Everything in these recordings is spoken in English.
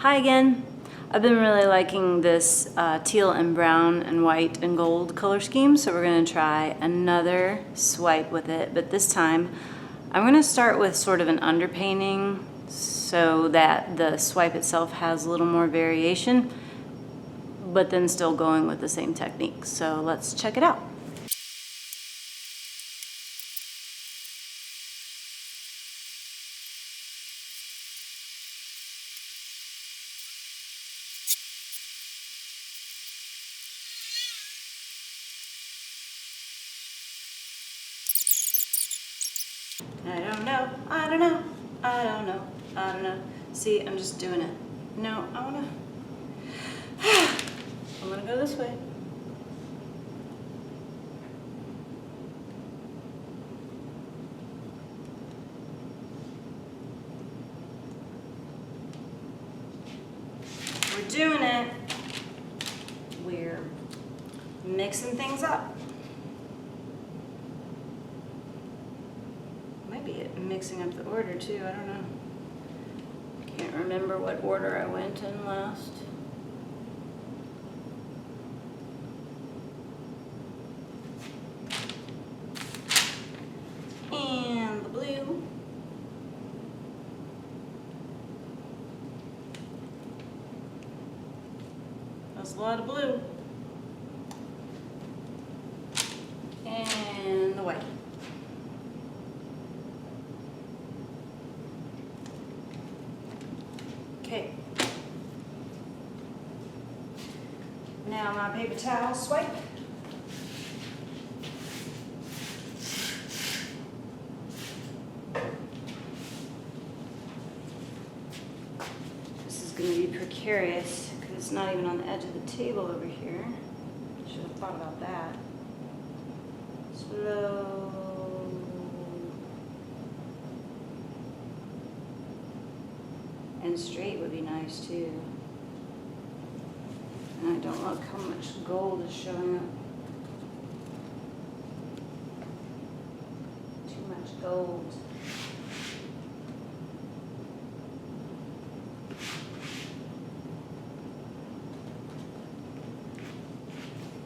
Hi again. I've been really liking this teal and brown and white and gold color scheme, so we're going to try another swipe with it, but this time I'm going to start with sort of an underpainting so that the swipe itself has a little more variation, but then still going with the same technique. So let's check it out. I don't know. See, I'm just doing it. No, I'm gonna go this way. We're doing it. We're mixing things up. Maybe mixing up the order too, I don't know. Can't remember what order I went in last. And the blue. That's a lot of blue. And the white. Okay. Now my paper towel swipe. This is going to be precarious because it's not even on the edge of the table over here. Should have thought about that. Slow. And straight would be nice too. And I don't like how much gold is showing up. Too much gold.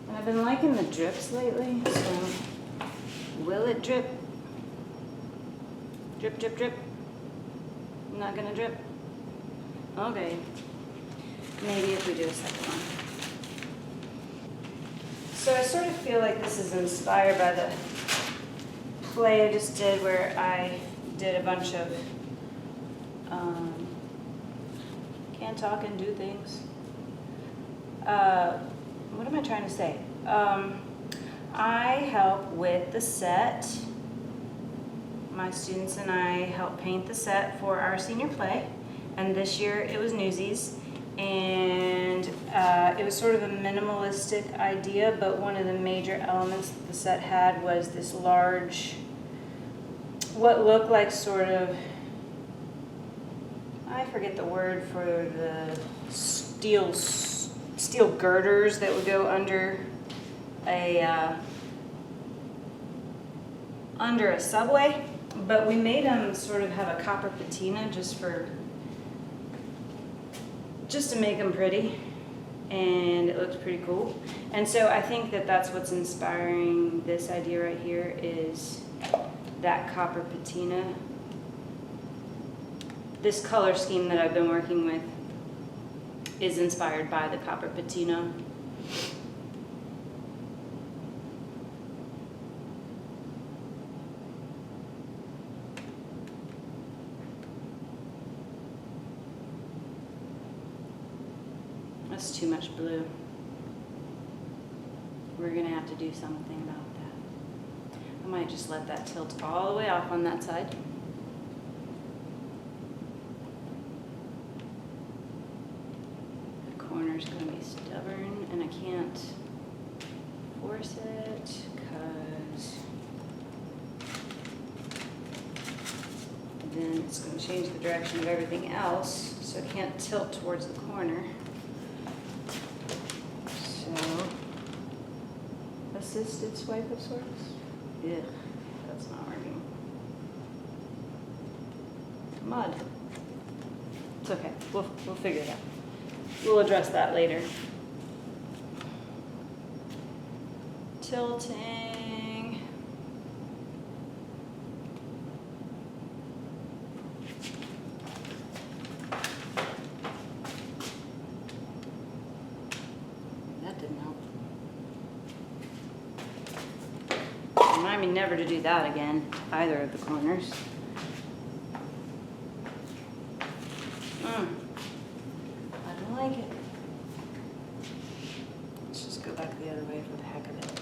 And I've been liking the drips lately, so will it drip? Drip, drip, drip. Not gonna drip. Okay, maybe if we do a second one. So I sort of feel like this is inspired by the play I just did where I did a bunch of can't talk and do things. What am I trying to say? I help with the set. My students and I help paint the set for our senior play. And this year it was Newsies, and it was sort of a minimalistic idea, but one of the major elements that the set had was this large, what looked like sort of, I forget the word for the steel girders that would go under a subway, but we made them sort of have a copper patina just to make them pretty, and it looks pretty cool. And so I think that that's what's inspiring this idea right here is that copper patina. This color scheme that I've been working with is inspired by the copper patina. That's too much blue. We're gonna have to do something about that. I might just let that tilt all the way off on that side. The corner's gonna be stubborn and I can't force it because then it's gonna change the direction of everything else, so it can't tilt towards the corner. Assisted swipe of sorts? Yeah, that's not working. Mud. It's okay. We'll figure it out. We'll address that later. Tilting. That didn't help. Remind me never to do that again, either of the corners. I don't like it. Let's just go back the other way for the heck of it.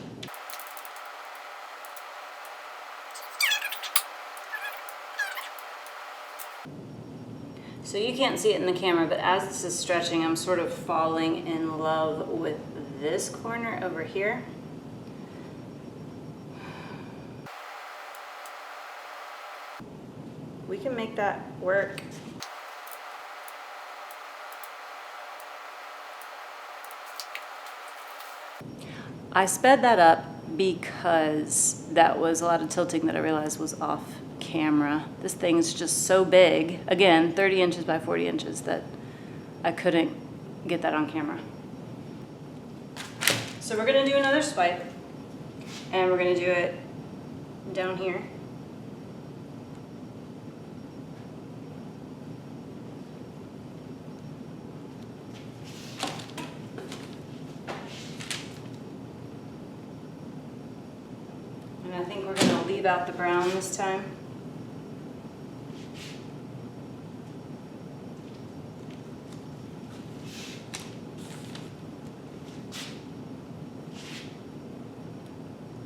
So you can't see it in the camera, but as this is stretching, I'm sort of falling in love with this corner over here. We can make that work. I sped that up because that was a lot of tilting that I realized was off camera. This thing's just so big, again, 30 inches by 40 inches, that I couldn't get that on camera. So we're gonna do another swipe, and we're gonna do it down here. And I think we're gonna leave out the brown this time.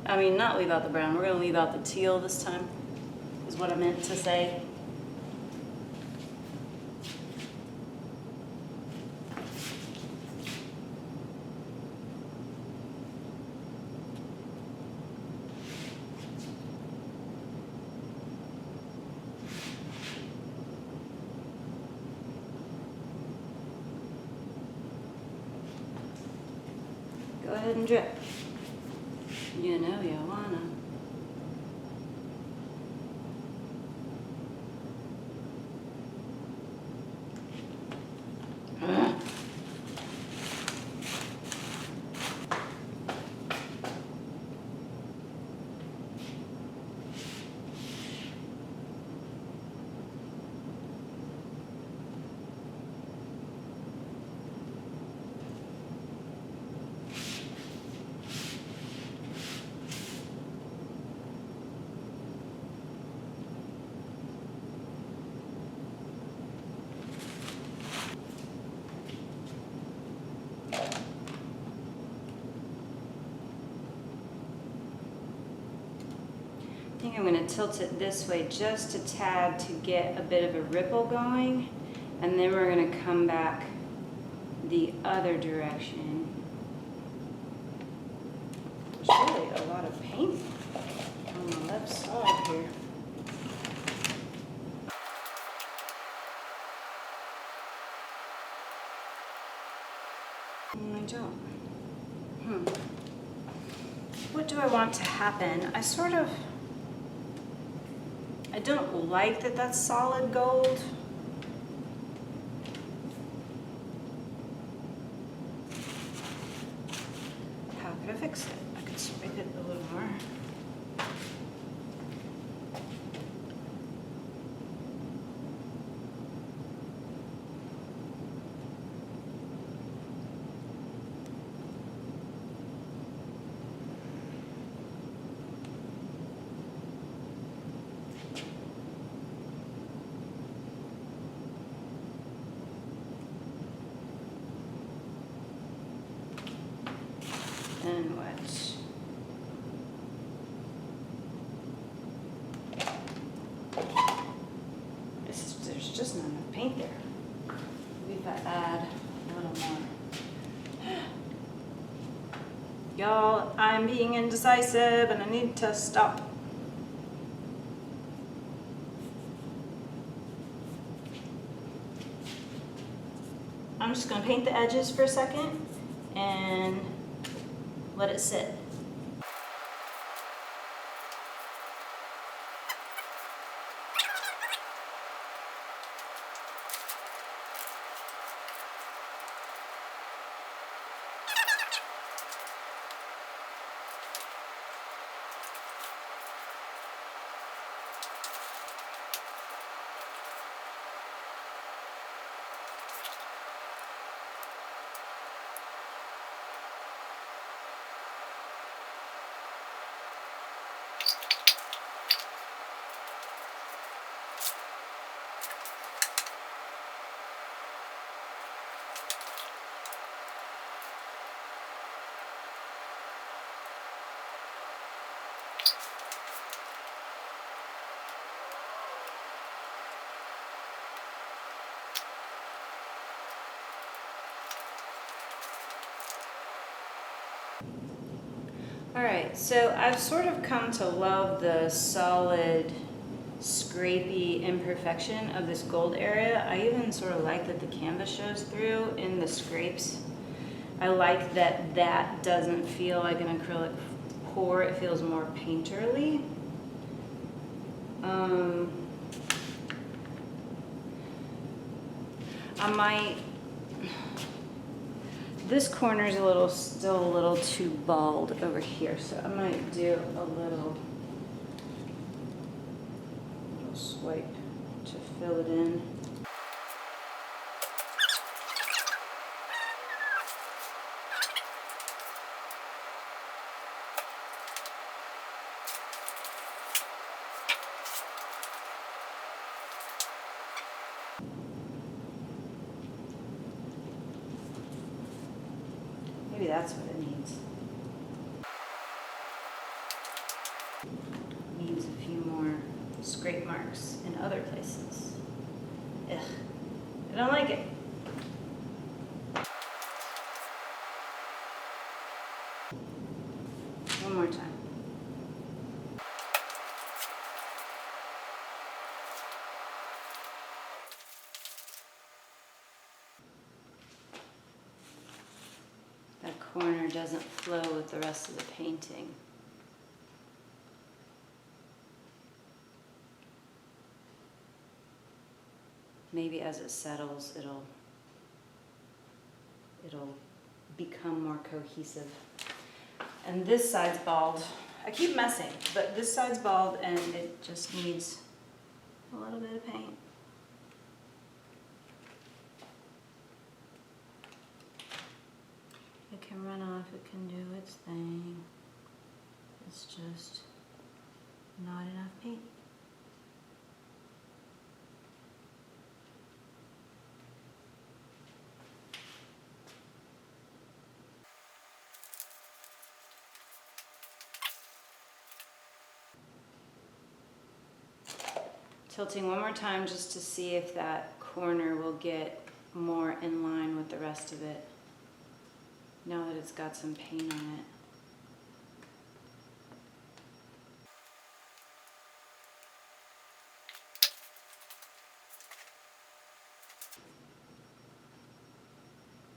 I mean, not leave out the brown, we're gonna leave out the teal this time, is what I meant to say. Go ahead and drip. You know you wanna. I think I'm going to tilt it this way just a tad to get a bit of a ripple going, and then we're going to come back the other direction. There's really a lot of paint on the left side here. I don't. What do I want to happen? I don't like that that's solid gold. How could I fix it? I could scrape it a little more. And wet. There's just not enough paint there. Maybe if I add a little more. Y'all, I'm being indecisive and I need to stop. I'm just gonna paint the edges for a second and let it sit. Alright, so I've sort of come to love the solid, scrapey imperfection of this gold area. I even sort of like that the canvas shows through in the scrapes. I like that that doesn't feel like an acrylic pour, it feels more painterly. I might, this corner's still a little too bald over here, so I might do a little swipe to fill it in. Maybe that's what it needs. Needs a few more scrape marks in other places. Ugh, I don't like it. One more time. That corner doesn't flow with the rest of the painting. Maybe as it settles, it'll become more cohesive. And this side's bald. I keep messing, but this side's bald and it just needs a little bit of paint. It can run off, it can do its thing. It's just not enough paint. Tilting one more time just to see if that corner will get more in line with the rest of it, now that it's got some paint on it.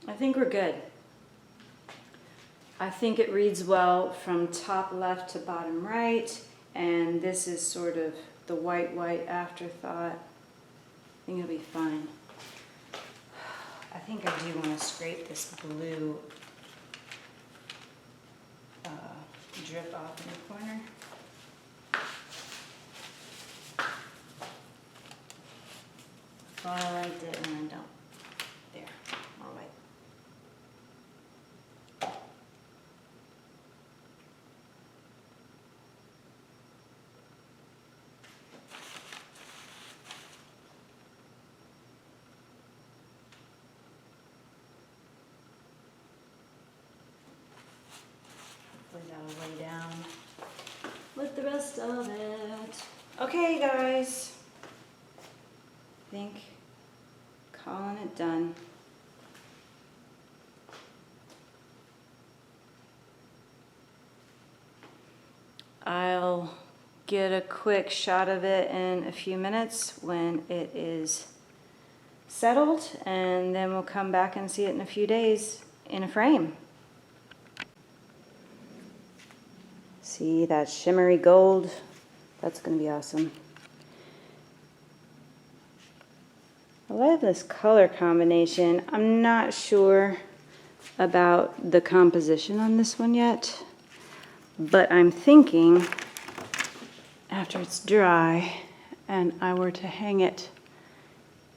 I think we're good. I think it reads well from top left to bottom right, and this is sort of the white afterthought. I think it'll be fine. I think I do want to scrape this blue drip off in the corner. Well, I liked it and I don't. There, more white. That'll lay down with the rest of it. Okay, guys. I think calling it done. I'll get a quick shot of it in a few minutes when it is settled, and then we'll come back and see it in a few days in a frame. See that shimmery gold? That's going to be awesome. I love this color combination. I'm not sure about the composition on this one yet, but I'm thinking after it's dry and I were to hang it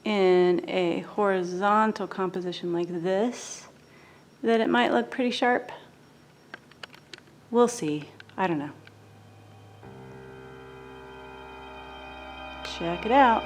in a horizontal composition like this, that it might look pretty sharp. We'll see. I don't know. Check it out.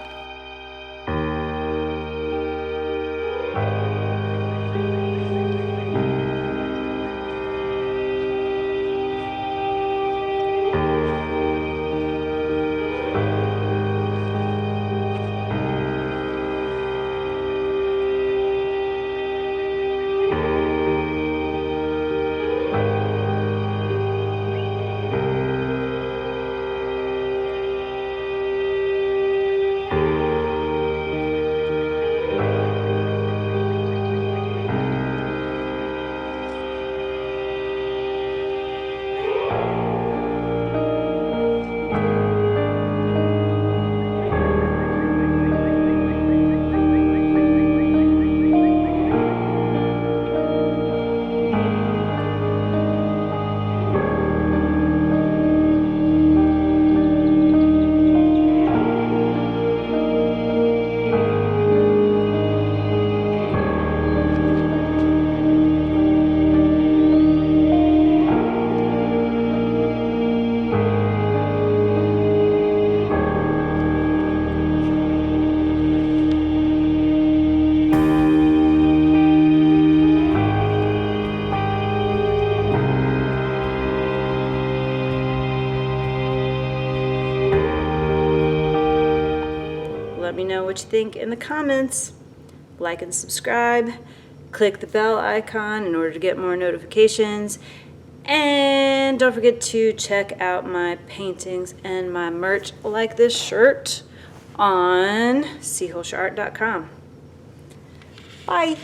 what you think in the comments. Like and subscribe. Click the bell icon in order to get more notifications. And don't forget to check out my paintings and my merch like this shirt on hoelscherart.com. Bye.